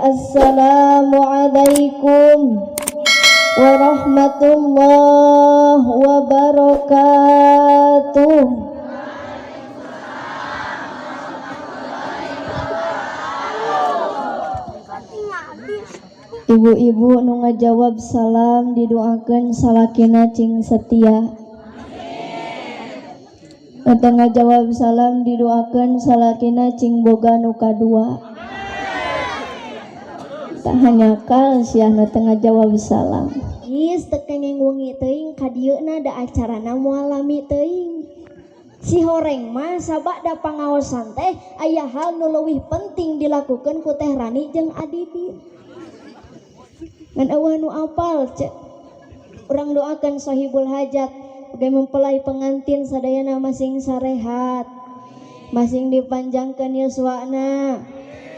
Assalamualaikum warahmatullahi wabarakatuh. Ibu-ibu nu ngajawab salam didoakeun salakina cing setia. Eta ngajawab salam didoakeun salakina cing boga nu kadua. Tak hanya kal siah nu teu ngajawab salam. Geus teu kenging wengi teuing ka dieuna da acarana moal lami teuing. Si horeng mah sabada pangaosan teh aya hal nu leuwih penting dilakukeun ku Teh Rani jeung Adidi. Ngan eueuh nu apal cek. Urang doakeun sahibul hajat bagi mempelai pengantin sadayana masing sarehat, masing dipanjangkeun yuswana,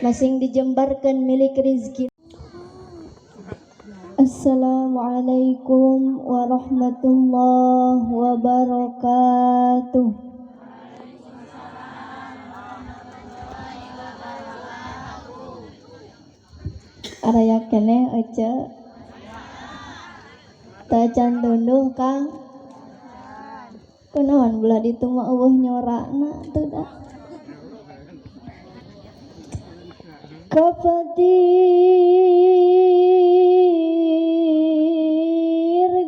masing dijembarkeun milik rizki. Assalamualaikum warahmatullahi wabarakatuh. Araya keneh ece teu can tunduh Kang. Kunaon belah ditu mah eueuh nyorakna teu da. Kapatir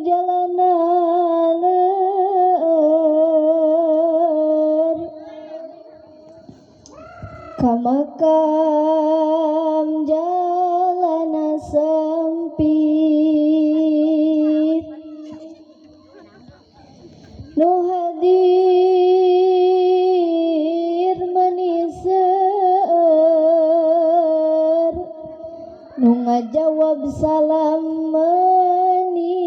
jalanaleun ka makam jalana sempit nu hadir meniseur nu ngajawab salam menisaeuti.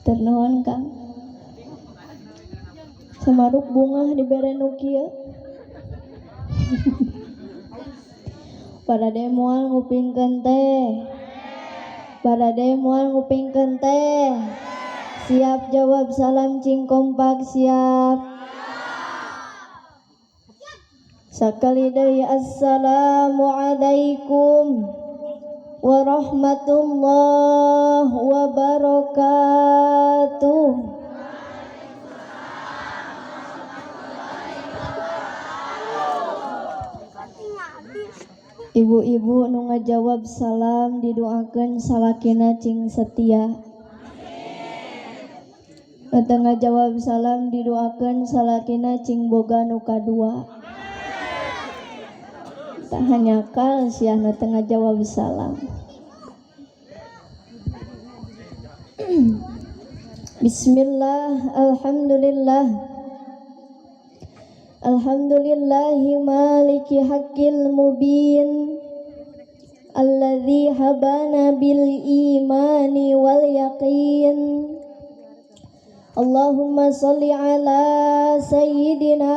Ternuhun Kang. Samaruk bunga dibere nu kieu. Pada de moal ngupingkeun teh. Barade moal ngupingkeun teh. Siap jawab salam cing kompak siap. Sakali deui assalamualaikum warahmatullahi wabarakatuh. Ibu-ibu nu ngajawab salam didoakeun salakina cing setia. Eta ngajawab salam didoakeun salakina cing boga nu kadua. Tak hanya kal siah nu teu ngajawab salam. Bismillah, alhamdulillah. Alhamdulillahi maliki haqqil mubin alladzi habana bil imani wal yaqin. Allahumma salli ala sayyidina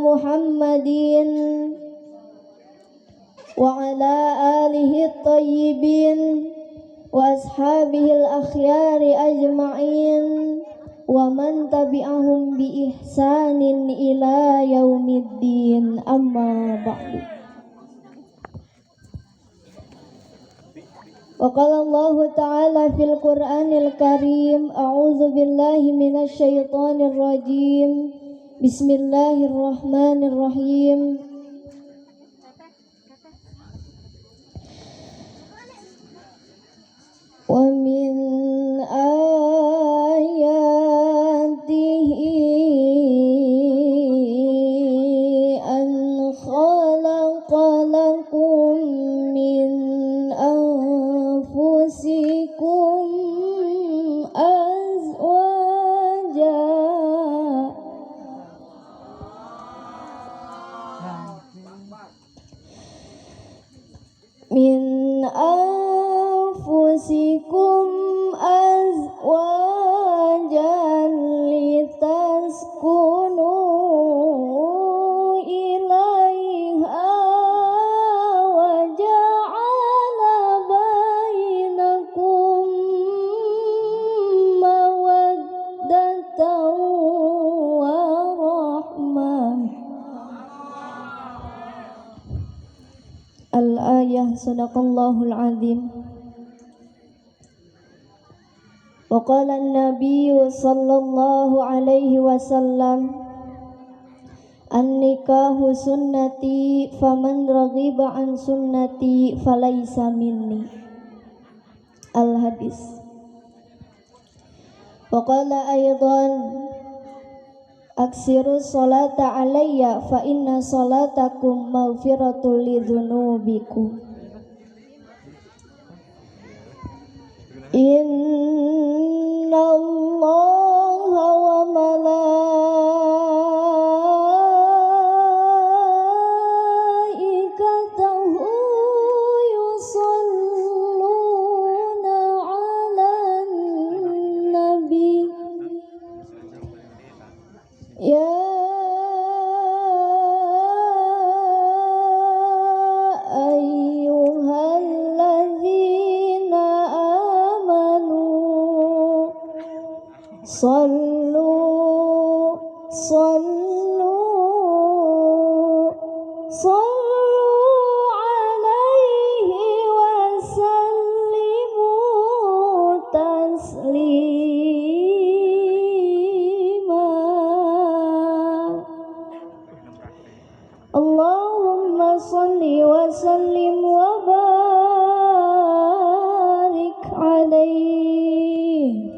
Muhammadin wa ala alihi at-tayyibin wa ashabihil akhyari ajma'in wa man tabi'ahum bi ihsanin ila yaumiddin. Amma ba'du. Wa qala Allah ta'ala fil Qur'anil Karim, a'udzu billahi minasy syaithanir rajim. Bismillahirrahmanirrahim. Wa min ayatihi an khalaqa lakum min anfusikum azwaja min anfusikum azwajan litaskunu ilaiha wa ja'ala bainakum mawaddatan wa rahmah. Al-ayah sadaqallahul azim. Wa qala an-nabiy sallallahu alaihi wasallam an-nikahu sunnati faman raghiba an sunnati falaysa minni. Al-hadis. Wa qala aidan aksiru salata alayya fa inna salatakum maghfiratul lidzunubikum. Inna Allaha wa malaikatahu yusalluna 'alan nabi. Ya ayyuhalladzina amanu sallu alaihi wa sallimu taslima. Allahumma salli wa sallim wa barik alaihi.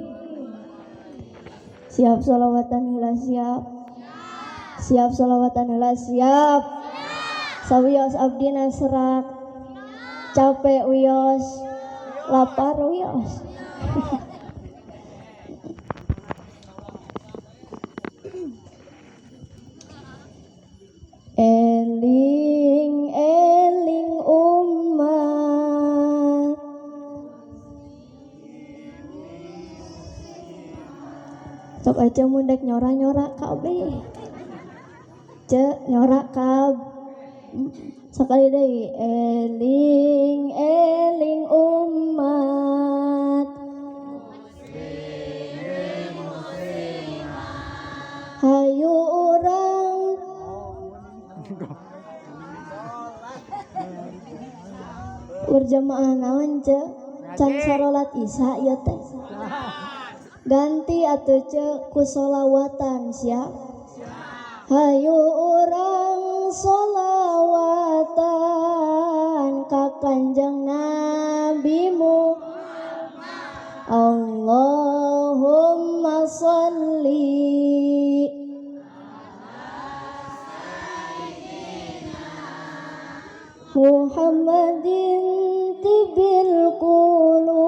Siap salawatan heula siap. Siap salawatan heula siap. Sawios abdina serak. Capek wios. Lapar wios. Eling eling umat, sok aja mundek nyora kabeh, cek nyora kab, sekali deui eling eling umat, hayu urang berjamaah naon cek can sarolat isya ya teh ganti atuh cek ku sholawatan siap hayu urang sholawatan ka kanjeng Nabi Muhammad. Allahumma sholli Muhammadin tibil qulubi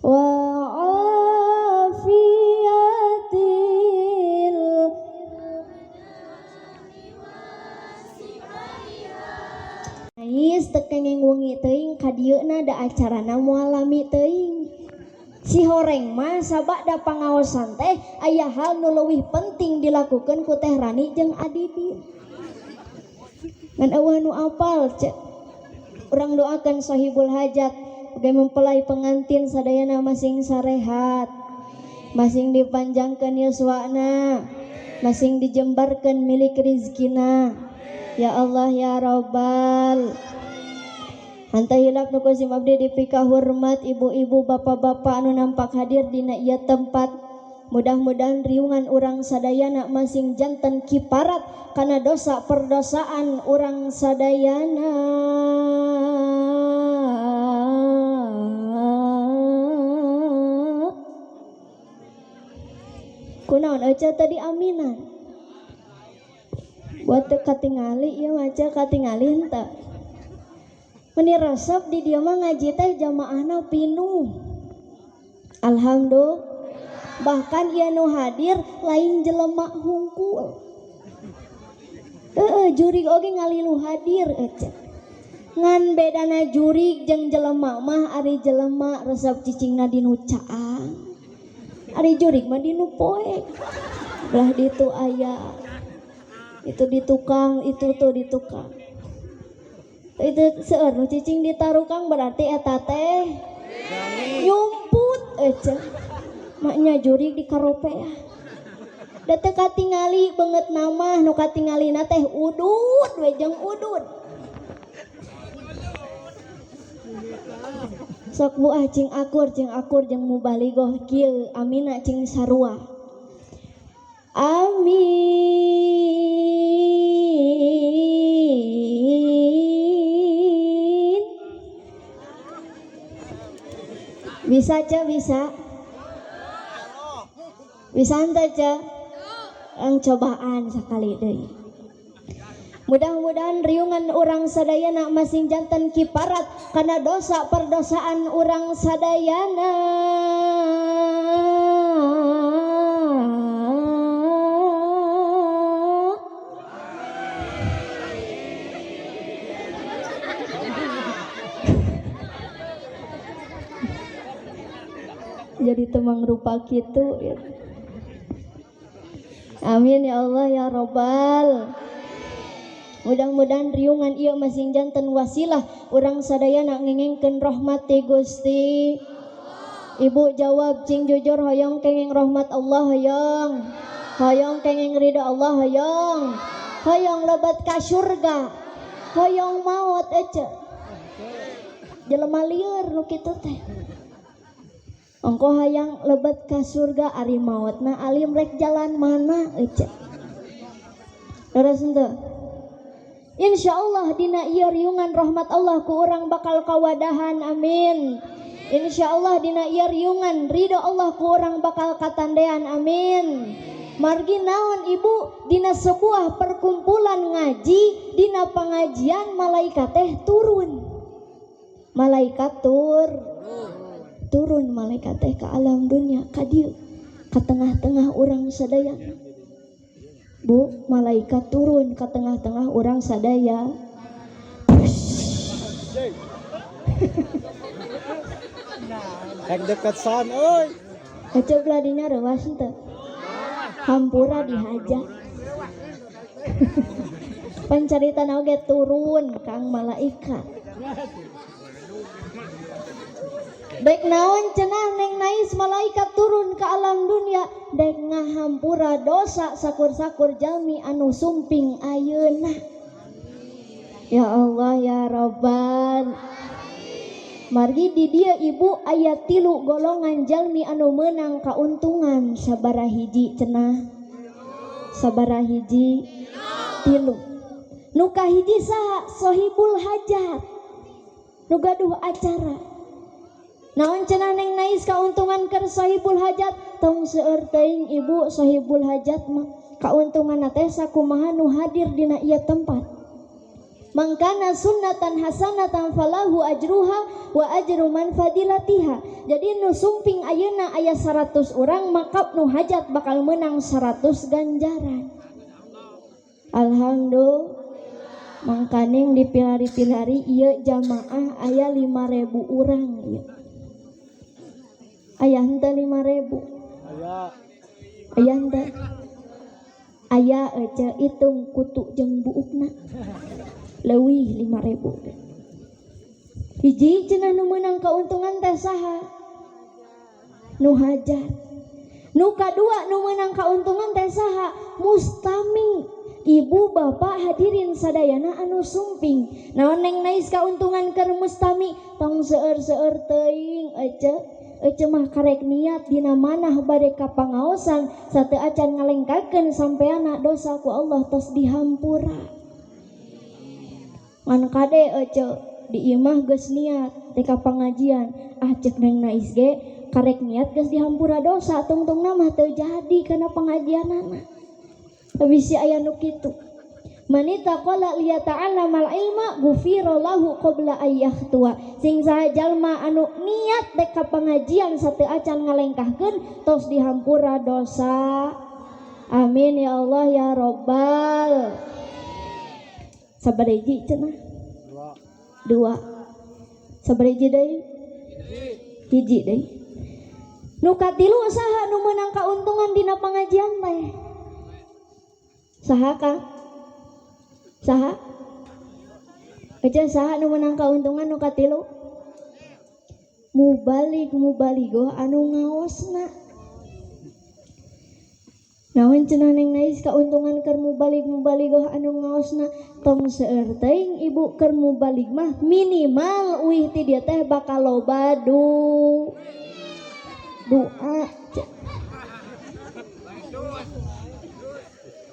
wa afiyatil ais tekengeng wengi teuing ka dieuna da acarana moal lami teuing. Si horeng mah sabada pangaosan teh aya hal nu leuwih penting dilakukan ku Teh Rani jeung Adidi. Ngan eueuh nu apal cek. Urang doakan sahibul hajat oge mempelai pengantin sadayana masing sarehat. Masing dipanjangkeun yuswana. Masing dijembarkeun milik rizkina. Ya Allah ya Rabbal. Hanta hilap nu kusim abdi dipika hormat ibu-ibu bapak-bapak anu nampak hadir dina ieu tempat. Mudah-mudahan riungan urang sadayana masing janten kiparat kana dosa perdosaan urang sadayana. Kunaon aja tadi aminan. Buat teu katingali ieu maca katingali henteu. Meni resep di dieu mah ngaji teh jamaahna pinuh. Alhamdulillah. Bahkan ieu nu hadir lain jelema hungkul. Jurig oge ngalilu hadir ece. Ngan bedana jurig jeung jelema mah ari jelema resep cicingna dinu caang. Ari jurig mah dinu poek. Belah ditu aya. Itu di tukang, itu tuh di tukang. Itu seueur nu cicing ditaruh kang berarti eta teh nyumput ece maknya jurig di karopea Da teu katingali beungeut nama nu katingalina teh udud we jeung udud. Sok buah cing akur jeung mubalighah kieu amina cing sarua. Amin. Bisa ce bisa. Bisa henteu ce. Ang cobaan sakali deui. Mudah-mudahan riungan urang sadayana masing janten kiparat karena dosa perdosaan urang sadayana. Jadi temang rupa kitu ya. Amin ya Allah ya Rabbal. Mudah-mudahan riungan ieu masing janten wasilah urang sadayana ngengengkeun rahmat ti Gusti. Ibu jawab cing jujur hoyong kengeng rahmat Allah hoyong. Hoyong kengeng ridho Allah hoyong. Hoyong lebat ka surga. Hoyong maot ece. Jelema lieur nu kitu teh. Engko hayang lebat ka surga ari maotna alim rek jalan mana ece. Terus henteu. Insyaallah dina ieu riungan rahmat Allah ku urang bakal kawadahan amin. Insyaallah dina ieu riungan ridho Allah ku urang bakal katandean amin. Margi naon ibu dina sebuah perkumpulan ngaji dina pangajian malaikat teh turun. Malaikat turun malaikat teh ka alam dunia ka dieu ka tengah-tengah urang sadayana. Bu, malaikat turun ke tengah-tengah orang sadaya. Rek dekat san euy. Ecep ladinya rewas henteu. Hampura dihaja. Pancarita oge turun kang malaikat. Dek naon cenah neng nais malaikat turun ke alam dunia dek ngahampura dosa sakur-sakur jalmi anu sumping ayeuna. Ya Allah ya Rabbal. Margi di dia ibu aya 3 golongan jalmi anu meunang kauntungan sabaraha hiji cenah. Sabaraha hiji? 3. Nu kahiji saha? Sohibul hajat. Nu gaduh acara. Naon cenah neng nais kauntungan keur sahibul hajat tong seueur teuing ibu sahibul hajat mah kauntunganna teh sakumaha nu hadir dina ieu tempat. Mangkana sunnatan hasanatan falahu ajruha wa ajru man fadilatiha. Jadi nu sumping ayeuna aya 100 urang maka nu hajat bakal menang 100 ganjaran. Alhamdulillah. Mangkaning dipilari-pilari ieu jamaah aya 5.000 urang ieu. Ayah henteu 5.000. Ayah henteu. Aya ece hitung kutu jeung buukna. Leuwih 5.000. Hiji cenah nu meunang kauntungan teh saha? Nu hajat. Nu kadua nu meunang kauntungan teh saha? Mustami. Ibu bapak hadirin sadayana anu sumping. Naon neng nais kauntungan keur mustami tong seueur-seueur teuing ece. Mah karek niat dina manah bade ka pangaosan sateu acan ngalengkakeun sampeana dosa ku Allah tos dihampura. Ngan kade di imah geus niat teh ka pangajian cek neng nais ge karek niat geus dihampura dosa tungtungna mah teu jadi kana pengajianana. Bisi aya nu kitu. Manita qala liya ta'allamal ilma ghufira lahu qabla ayyahtua. Sing saha jalma anu niat dek ka pangajian sateu acan ngalengkahkeun tos dihampura dosa. Amin ya Allah ya Rabbal. Sabaraha cenah? 2. Sabaraha deui? Hiji deui. Nu katilu saha nu meunang kauntungan dina pangajian teh? Saha Kang? Saha? Ece saha nu meunang kauntungan nu katilu? Mubalighah anu ngaosna. Naon cenah Neng Nais kauntungan keur mubalig-mubaligoh anu ngaosna tong seueur teuing ibu keur mubalig mah minimal uih ti dieu teh bakal loba doa.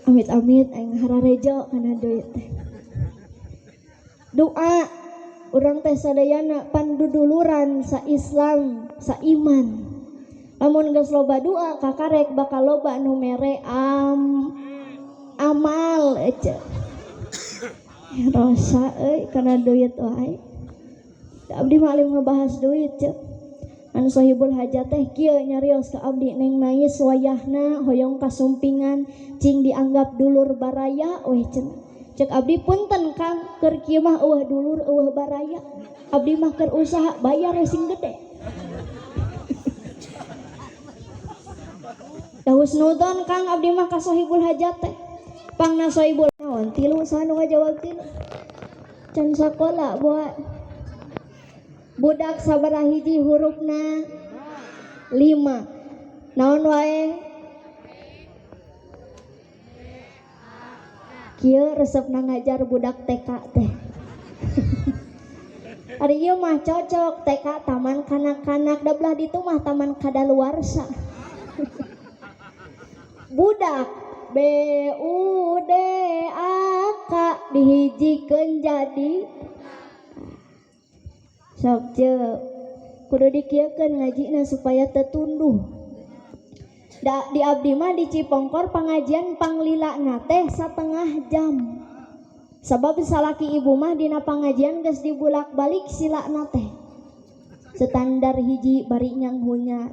Amit-amit aing hararejo kana duit teh. Doa urang teh sadayana panduduluran sa Islam, sa iman. Lamun geus loba doa kakarek bakal loba nu mere amal ece. Rasa kana duit wae. Abdi mah alim ngebahas duit ce. Anu sahibul hajat teh kieu nyarios ka abdi Neng Nais wayahna hoyong kasumpingan cing dianggap dulur baraya weh cenah. Cek abdi punten Kang keur kieu mah eueuh dulur eueuh baraya. Abdi mah keur usaha bayar sing gede. Dahus nudon Kang abdi mah ka sahibul hajat teh. Pangna sahibul naon tilu saha nu ngajawab tilu. Can sakola buat budak sabaraha hiji hurufna 5. Naon wae? Kieu resepna ngajar budak TK teh. Ari ieu mah cocok TK taman kanak-kanak da belah ditu mah taman kadaluarsa. Budak BUDAK dihijikeun jadi sok ceuk kudu dikieukeun ngajina supaya tetunduh. Da di abdi mah di Cipongkor pangajian panglilana teh 1/2 jam. Sabab salaki ibu mah dina pangajian geus dibulak-balik silana teh. Standar hiji bari nyanghunya.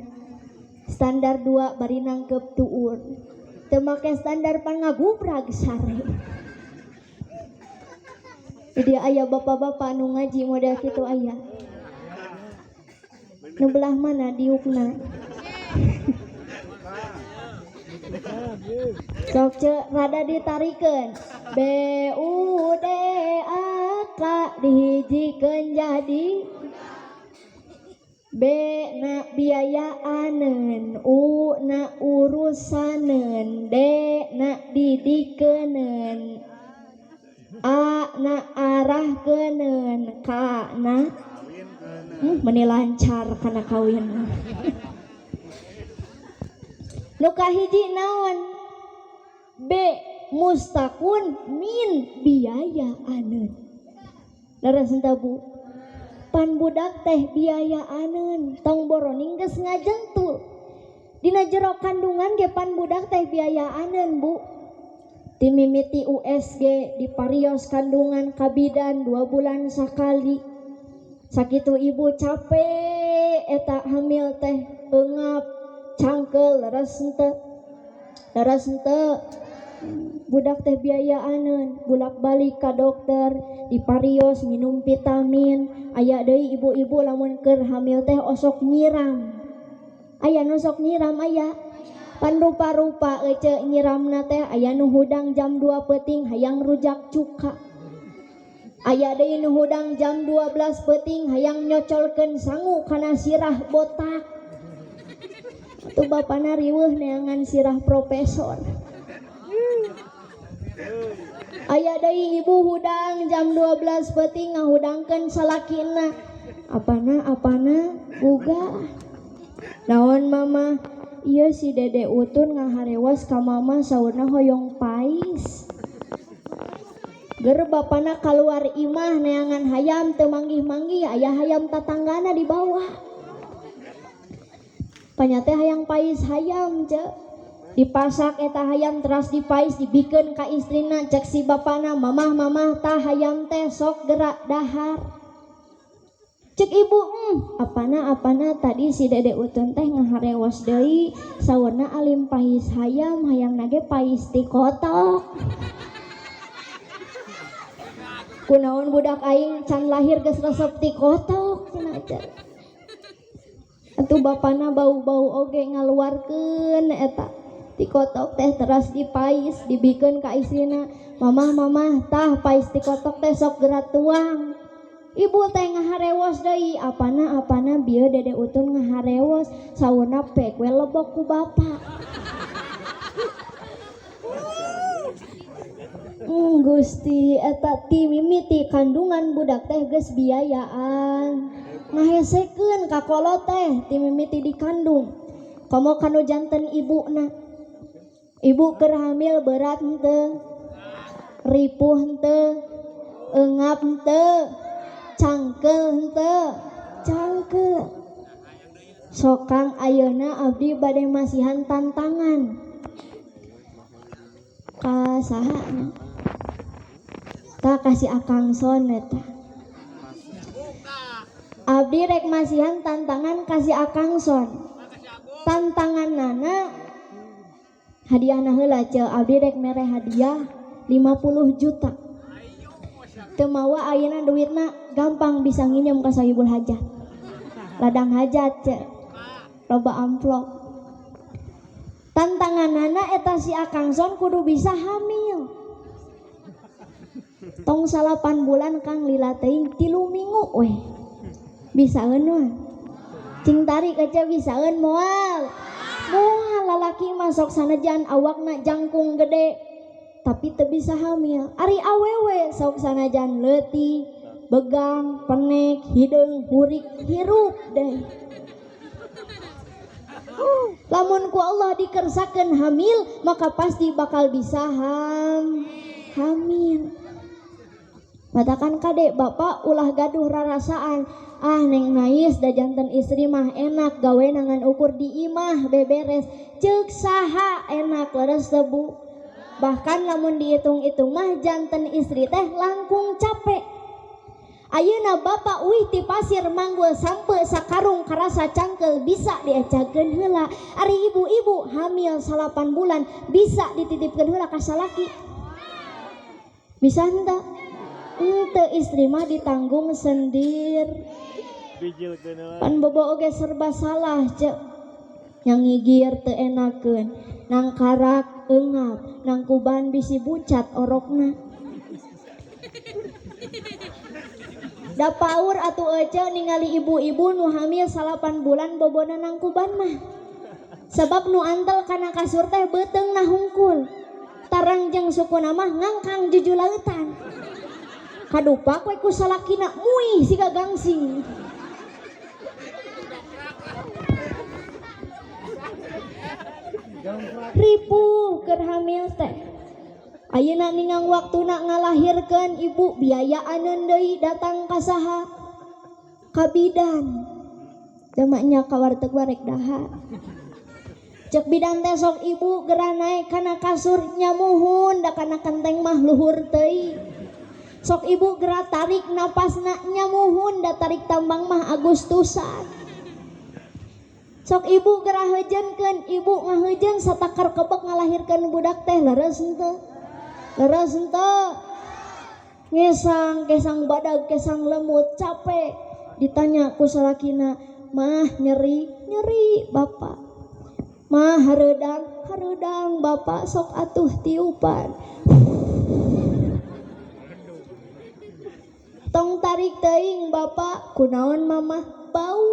Standar 2 bari nangkep tuur. Teu make standar pangagubrag sare. Jadi aya bapak-bapak anu ngaji model kitu aya. Nu belah mana diukna? Sok ceuk rada ditarikeun. BUDAK dihijikeun jadi B na biayaaneun, U na urusaneun, D na didikeuneun, A na arahkeuneun, K na meni lancar kana kawin. Nu kahiji naon? B mustakun min biayaaneun. Leres henteu Bu? Pan budak teh biayaaneun tong boroning geus ngajentul dina jero kandungan ge pan budak teh biayaaneun Bu. Ti mimiti USG diparios kandungan kabidan 2 bulan sakali. Sakitu ibu capek eta hamil teh eungap cangkel leres henteu budak teh biayaaneun bulak-balik ka dokter diparios minum vitamin. Aya deui ibu-ibu lamun keur hamil teh osok nyiram. Aya nu sok nyiram aya. Pan rupa-rupa ece nyiramna teh aya nu hudang jam 2 peuting hayang rujak cuka. Aya deui nu hudang jam 12 peuting hayang nyocolkeun sangu kana sirah botak. Tu bapana riweuh neangan sirah profesor. Aya deui ibu hudang jam 12 peuting ngahudangkeun salakina. Apana buga. Naon mama? Ieu si Dede Utun ngaharewas ka mama saurna hoyong pais. Ger bapana kaluar imah neangan hayam teu manggih-manggih aya hayam tatanggana di bawah. Panyate hayang pais hayam ceuk. Dipasak eta hayam teras dipais dibikeun ka istrina cek si bapana mamah tah hayam teh sok gerak dahar. Cek ibu apana tadi si Dede Utun teh ngaharewas deui saurna alim pais hayam hayang nage pais ti kotok. Kunaon budak aing can lahir geus resep ti kotok cenah teh. Atuh bapana bau-bau oge ngaluarkeun eta ti kotok teh teras dipais dibikeun ka istrina mamah tah pais ti kotok teh sok gerak tuang. Ibu teh ngaharewas deui apana bieu Dede Utun ngaharewas saurna pek we lebok ku bapa. Gusti eta ti mimiti kandungan budak teh geus biayaan ngahesekeun ka kolot teh ti mimiti dikandung komo kanu janten ibuna ibu keur hamil berat henteu ripuh henteu eungap henteu cangkel henteu cangkel sokang ayeuna abdi bade masihan tantangan ka saha ta kasih akang son eta abdi rek masihan tantangan kasih akang son tantangan nana hadiah heula ce abdi rek mere hadiah 50 juta teu mawa ayeuna duitna gampang bisa nginjem ka sahibul hajat ladang hajat ce loba amplop tantangan nana eta si akang son kudu bisa hamil tong 8 bulan kang lila teuing 3 minggu weh bisaeun mah cing tarik aja bisaeun moal lalaki masuk sanajan awakna jangkung gede tapi teu bisa hamil ari awewe sok sanajan leutik begang penek hideung hurik hirup deh lamun ku Allah dikersakeun hamil maka pasti bakal bisa hamil. Batakan kadek bapak ulah gaduh rarasaan neng nais da janten istri mah enak gawe nangan ukur di imah beberes ceuk saha enak leres tebu bahkan lamun dihitung-hitung mah janten istri teh langkung capek ayeuna bapak uih ti pasir manggul sampe sakarung karasa cangkel bisa diajakeun heula ari ibu-ibu hamil 8 bulan bisa dititipkeun heula ka salaki bisa henteu ente istri mah ditanggung sendir pan bobo oge serba salah cek yang ngigir teu enakeun nang karak eungap nang kuban bisi bucat orokna da paur atuh ece ningali ibu-ibu nu hamil 8 bulan bobona nang kuban mah sebab nu antel kana kasur teh beuteung na hungkul tarang jeung sukuna mah ngangkang jujulautan kadupak we ku salakina muih siga gangsing ripuh keur hamil teh ayeuna ningang waktuna ngalahirkeun ibu biayaaneun deui datang ka saha ka bidan jamaknya ka warteg warek dahar cek bidan teh sok ibu geura naek kana kasur nyamuhun da kana kenteng mah luhur teuing sok ibu gerak tarik napasna nyamuhun da tarik tambang mah Agustusan sok ibu gerak heujeunkeun ibu ngaheujeun satakar kebek ngalahirkeun budak teh leres henteu ngesang badag kesang lemut capek ditanya ku salakina mah nyeri bapak mah hareudang bapak sok atuh tiupan tong tarik teuing bapak kunaon mamah bau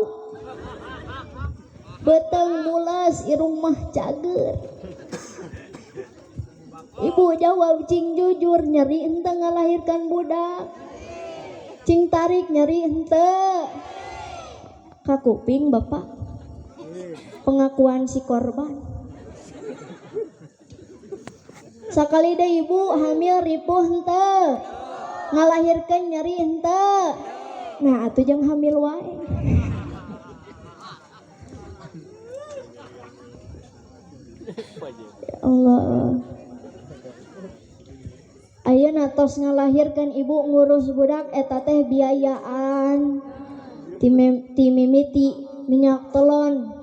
beteung mules irung mah cager ibu jawab cing jujur nyeri henteu ngalahirkan budak cing tarik nyeri henteu ka kuping bapak pengakuan si korban sakali deui ibu hamil ripuh henteu ngalahirkan nyeri henteu nah atuh jeung hamil wae ya Allah ayeuna tos ngalahirkan ibu ngurus budak eta teh biayaan ti mimiti minyak telon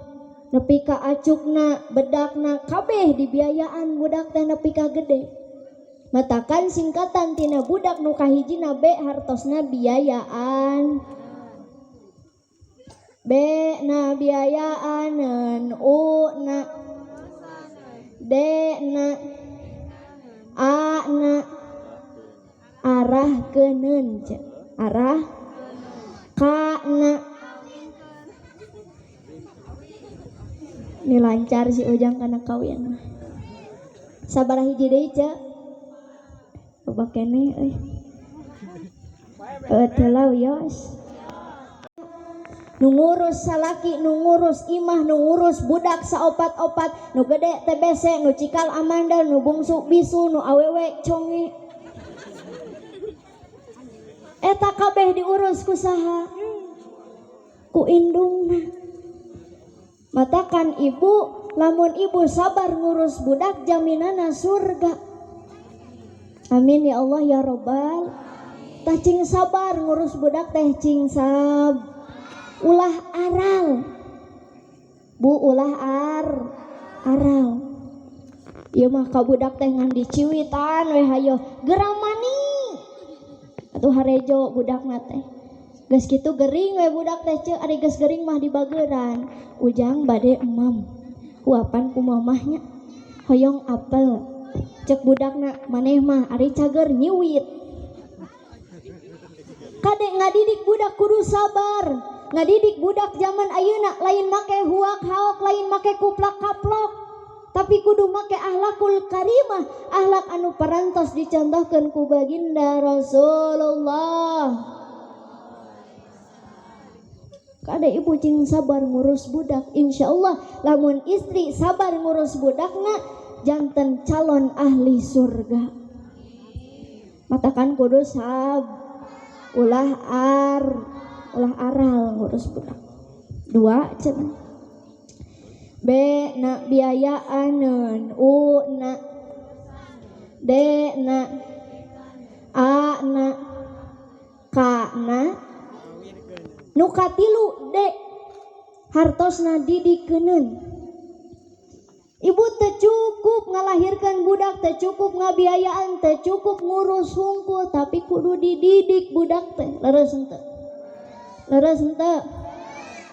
nepi ka acukna bedakna kabeh dibiayaan budak teh nepi ka gede matakan singkatan tina budak nu kahijina B hartosna biayaan B na biayaaneun U na D na A na arah keuneun arah K na ini lancar si Ujang kana kawin Sabar hiji deui ce. Coba kene euy. Teu wios. Nu ngurus salaki, nu ngurus imah, nu ngurus budak saopat-opat, nu gede TBC, nu cikal amandel, nu bungsu bisu, nu awewe conge. Eta kabeh diurus ku saha? Ku indungna. Matakan ibu, lamun ibu sabar ngurus budak jaminana surga. Amin ya Allah ya Rabbal. Tah cing sabar ngurus budak teh cing sab. Ulah aral. Bu ulah aral. Ieu mah ka budak teh ngan diciwitan we hayo geramani. Atuh harejo budakna teh. Geus kitu gering we budak teh ceuk ari geus gering mah dibageuran. Ujang bade emam. Kuapan ku mamahnya. Hoyong apel. Cek budakna maneh mah ari cager nyiwit. Kadek ngadidik budak kudu sabar. Ngadidik budak zaman ayeuna lain make huak haok, lain make kuplak kaplok, tapi kudu make ahlakul karimah, ahlak anu parantos dicontohkeun ku baginda Rasulullah. Kada ibu cing sabar ngurus budak, insyaallah lamun istri sabar ngurus budakna janten calon ahli surga. Matakan kudu sab ulah aral ngurus budak. 2 cenah. B na biayaaneun, U na, D na, A na, K na, nu katilu D hartosna didikeun. Ibu teu cukup ngalahirkan budak, teu cukup ngabiayaan, teu cukup ngurus hungkul, tapi kudu dididik budak teh. Leres henteu? Leres henteu?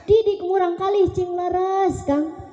Didik murang kalih cing leres Kang.